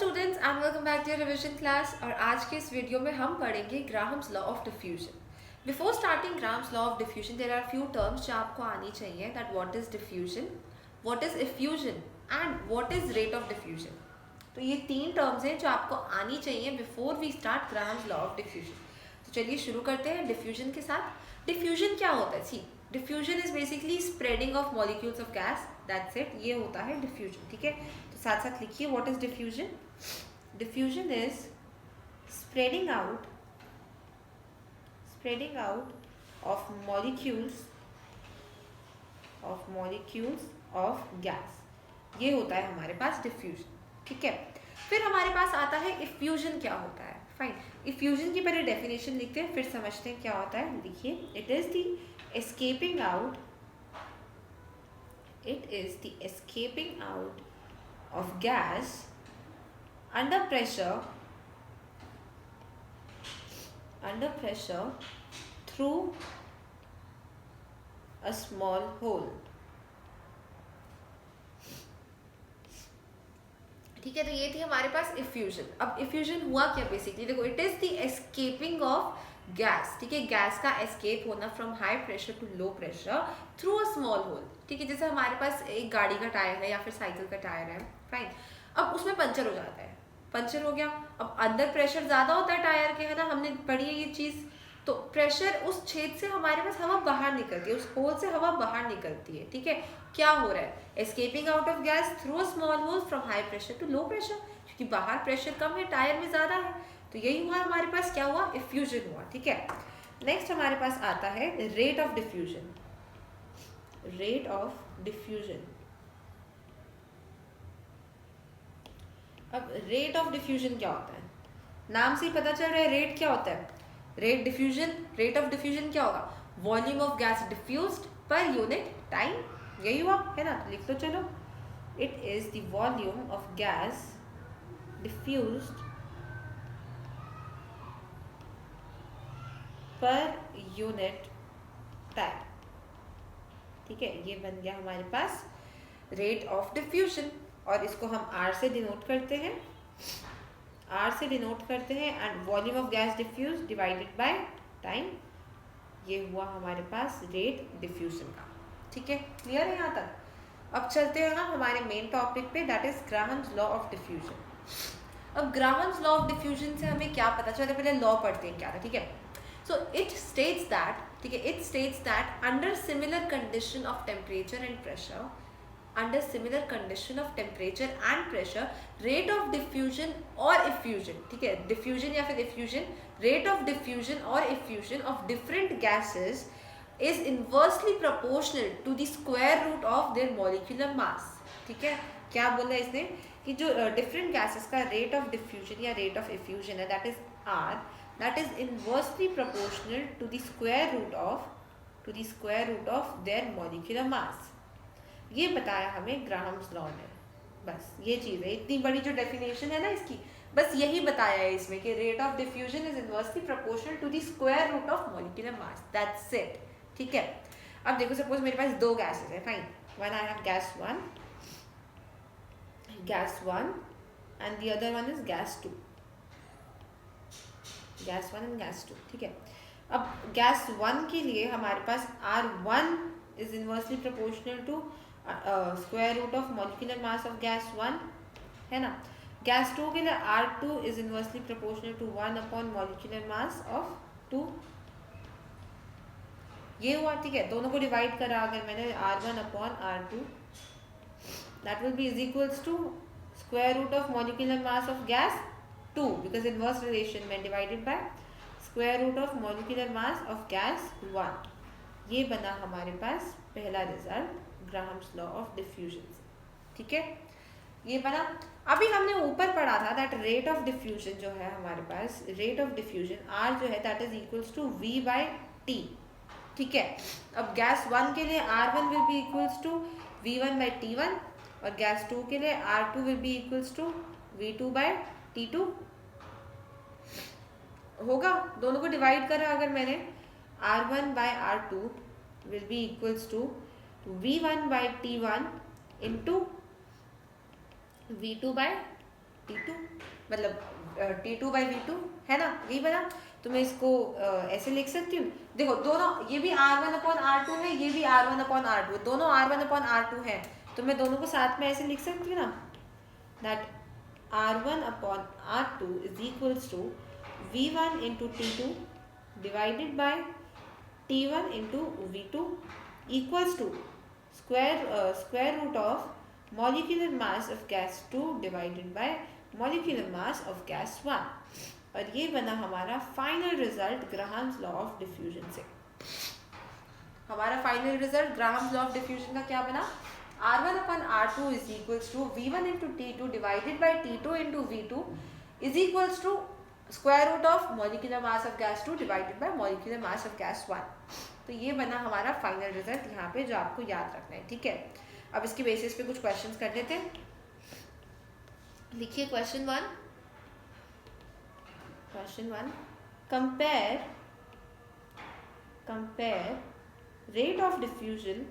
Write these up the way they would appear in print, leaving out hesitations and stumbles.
Students and welcome back to revision class. और आज के इस वीडियो में हम पढ़ेंगे Graham's law of diffusion. Before starting Graham's law of diffusion there are few terms जो आपको आनी चाहिए, that what is diffusion, what is effusion and what is rate of diffusion. तो ये तीन टर्म्स हैं जो आपको आनी चाहिए before we start Graham's law of diffusion. तो चलिए शुरू करते हैं डिफ्यूजन के साथ। डिफ्यूजन क्या होता है? See, diffusion is basically spreading of molecules of gas, that's it. ये होता है डिफ्यूजन, ठीक है। तो साथ साथ लिखिए what is diffusion. Diffusion is spreading out of molecules of gas। ये होता है हमारे पास डिफ्यूजन, ठीक है। फिर हमारे पास आता है इफ्यूजन। क्या होता है? फाइन, इफ्यूजन की पहले डेफिनेशन लिखते हैं, फिर समझते हैं क्या होता है। लिखिए, it is the escaping out of gas under pressure through a small hole, ठीक है। तो ये थी हमारे पास इफ्यूजन। अब इफ्यूजन हुआ क्या? बेसिकली देखो, it is the escaping of gas, ठीक है। गैस का एस्केप होना from high pressure to low pressure through a small hole, ठीक है। जैसे हमारे पास एक गाड़ी का टायर है या फिर साइकिल का टायर है, फाइन। अब उसमें पंचर हो जाता है, पंचर हो गया। अब अंदर प्रेशर ज्यादा होता है टायर के, है ना, हमने पढ़ी है ये चीज। तो प्रेशर, उस छेद से हमारे पास हवा बाहर निकलती है, उस होल से हवा बाहर निकलती है, ठीक है। क्या हो रहा है? Escaping out of gas through a small hole from high pressure to low pressure, क्योंकि बाहर प्रेशर कम है, टायर में ज्यादा है। तो यही हुआ हमारे पास, क्या हुआ? इफ्यूजन हुआ, ठीक है। नेक्स्ट हमारे पास आता है rate of diffusion. Rate of diffusion. अब रेट ऑफ डिफ्यूजन क्या होता है? नाम से ही पता चल रहा है रेट क्या होता है। Rate diffusion, rate of diffusion क्या होगा? Volume of gas diffused per unit time. यही हुआ, है ना। लिख लो चलो। It is the volume of gas diffused per unit time, ठीक है। ये बन गया हमारे पास रेट ऑफ डिफ्यूजन। और इसको हम R से डिनोट करते हैं, and volume of gas diffuse divided by time. ये हुआ हमारे पास रेट डिफ्यूजन का, ठीक है। क्लियर है यहाँ तक? अब चलते हैं हम हमारे मेन टॉपिक पे, that is Graham's law of diffusion. अब ग्राहम्स लॉ ऑफ डिफ्यूजन से हमें क्या पता चला? पहले लॉ पढ़ते हैं क्या था, ठीक है। सो इट स्टेट्स दैट, ठीक है, it states that under similar condition of temperature and pressure, under similar condition of temperature and pressure, rate of diffusion or effusion, ठीक है, diffusion या फिर effusion, rate of diffusion or effusion of different gases is inversely proportional to the square root of their molecular mass, ठीक है। क्या बोला इसने कि जो different gases का rate of diffusion या rate of effusion है, that is R, that is inversely proportional to the square root of their molecular mass। ये बताया हमें ग्राहम्स लॉ ने। बस ये चीज़ है, इतनी बड़ी जो डेफिनेशन है ना इसकी, बस यही बताया है इसमें कि rate of diffusion is inversely proportional to the square root of molecular mass, that's it, ठीक है। अब देखो, सपोज मेरे पास दो गैसेस है, fine. One I have gas one and the other one is gas two, ठीक है। अब गैस वन के लिए हमारे पास R1 is inversely proportional to square root of molecular mass of gas one, है ना। गैस टू के लिए R2 is inversely proportional to 1 upon molecular mass of 2। ये हुआ, ठीक है। दोनों को डिवाइड करा अगर मैंने R1 upon R2, that will be is equals to square root of molecular mass of gas 2, because inverse relation में, divided by square root of molecular mass of gas 1। ये बना हमारे पास पहला result Graham's law of diffusion, ठीक है। ये बना। अभी हमने ऊपर पढ़ा था दैट रेट ऑफ डिफ्यूजन जो है हमारे पास, रेट ऑफ डिफ्यूजन R जो है that is equals to V by T, ठीक है। अब गैस वन के लिए R1 will be equals to V1 by T1, और गैस टू के लिए R2 will be equals to V2 by T2 होगा। दोनों को डिवाइड करा अगर मैंने, R1 by R2 will be equals to V1 by T1 into V2 by T2, मतलब T2 by V2 है ना, यही बना। तो मैं इसको ऐसे लिख सकती हूँ, देखो दोनों, ये भी R1/R2 है, ये भी R1/R2, दोनों R1/R2 है, तो मैं दोनों को साथ में ऐसे लिख सकती हूँ ना, that R1/R2 is equals to V1 into T2 divided by T1 into V2 equals to square root of molecular mass of gas 2 divided by molecular mass of gas 1। और ये बना हमारा final result Graham's law of diffusion से। हमारा final result Graham's law of diffusion का क्या बना, R1/R2 is equals to V1 into T2 divided by T2 into V2 is equals to square root of molecular mass of gas 2 divided by molecular mass of gas 1। तो ये बना हमारा final result यहाँ पे, जो आपको याद रखना है, ठीक है। अब इसके बेसिस पे कुछ क्वेश्चंस कर लेते हैं। लिखिए question 1। Compare rate of diffusion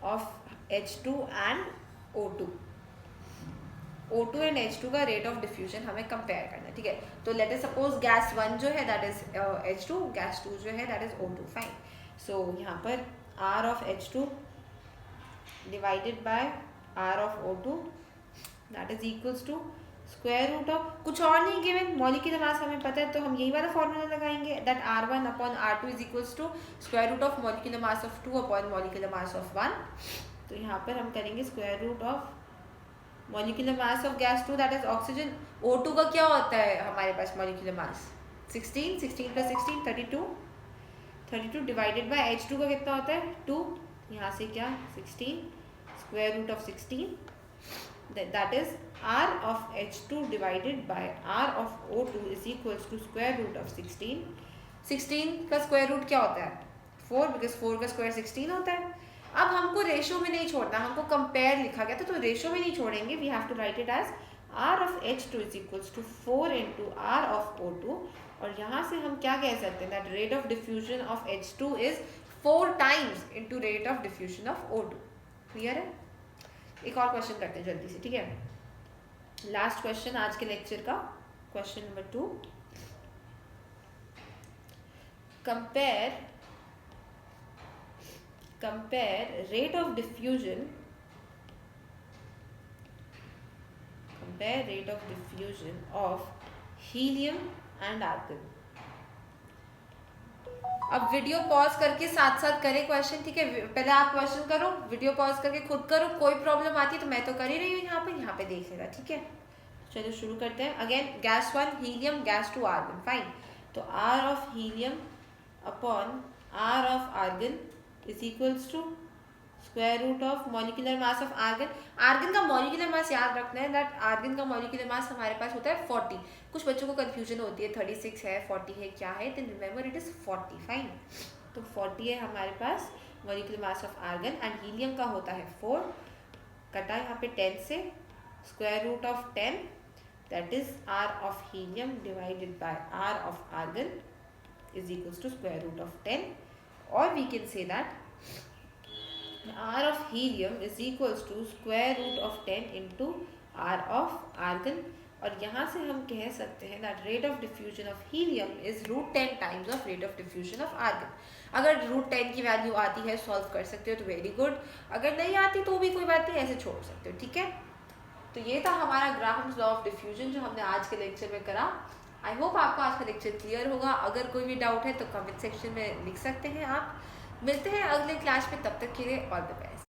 of H2 and O2 and H2 का रेट ऑफ डिफ्यूजन हमें कंपेयर करना है, ठीक है। तो लेट अस सपोज गैस 1 जो है दैट इज H2, गैस 2 जो है दैट इज O2, फाइन। सो यहाँ पर R of H2 divided by R of O2 that is equals to square root of, कुछ और नहीं गिवन, मॉलिक्यूलर मास हमें पता है, तो हम यही वाला फॉर्मूला लगाएंगे, that R1/R2 is equals to square root of molecular mass of 2 upon molecular mass of 1। तो यहाँ पर हम करेंगे square root of molecular mass of gas 2 that is oxygen. O2 का क्या होता है हमारे पास molecular mass, 16 + 16 32 divided by H2 का कितना होता है 2, यहाँ से क्या 16 square root of 16 that is R of H2 divided by R of O2 is equals to square root of 16। 16 का स्क्वायर रूट क्या होता है 4, बिकॉज 4 का स्क्वायर 16 होता है। अब हमको रेशो में नहीं छोड़ना, हमको कंपेयर लिखा गया था, तो रेशो में नहीं छोड़ेंगे, we have to write it as R of H2 is equals to 4 into R of O2। और यहाँ से हम क्या कह सकते हैं, that rate of diffusion of H2 is 4 times into rate of diffusion of O2। Clear है। एक और क्वेश्चन करते हैं जल्दी से, ठीक है। लास्ट क्वेश्चन आज के लेक्चर का, question number 2। Compare rate of diffusion of helium and argon. अब वीडियो पॉज करके साथ साथ करें क्वेश्चन, ठीक है। पहले आप क्वेश्चन करो, वीडियो पॉज करके खुद करो, कोई प्रॉब्लम आती है तो मैं तो कर ही रही हूँ यहाँ पे देख लेगा, ठीक है। चलो शुरू करते हैं। Again gas 1 helium, gas 2 argon, fine. तो R of helium upon R of argon is equals to square root of molecular mass of argon. Argon का मॉलिक्यूलर मास याद रखना है, दैट आर्गन का मॉलिक्यूलर मास हमारे पास होता है 40। कुछ बच्चों को कंफ्यूजन होती है 36 है 40 है क्या है, then remember it is 40, fine. तो 40 है हमारे पास molecular mass of argon, and helium का होता है 4, कटा यहाँ पे 10 से, square root of 10 that is R of helium divided by R of argon is equals to square root of 10, or we can say that R of helium is equals to square root of 10 into R of argon। और यहाँ से हम कह सकते हैं that rate of diffusion of helium is √10 times of rate of diffusion of argon। अगर √10 की value आती है सॉल्व कर सकते हो तो वेरी गुड, अगर नहीं आती तो भी कोई बात नहीं, ऐसे छोड़ सकते हो, ठीक है। तो ये था हमारा ग्राहम्स लॉ ऑफ डिफ्यूजन जो हमने आज के लेक्चर में करा। आई होप आपको आज का लेक्चर क्लियर होगा। अगर कोई भी डाउट है तो कमेंट सेक्शन में लिख सकते हैं आप। मिलते हैं अगले क्लास में, तब तक के लिए ऑल द बेस्ट।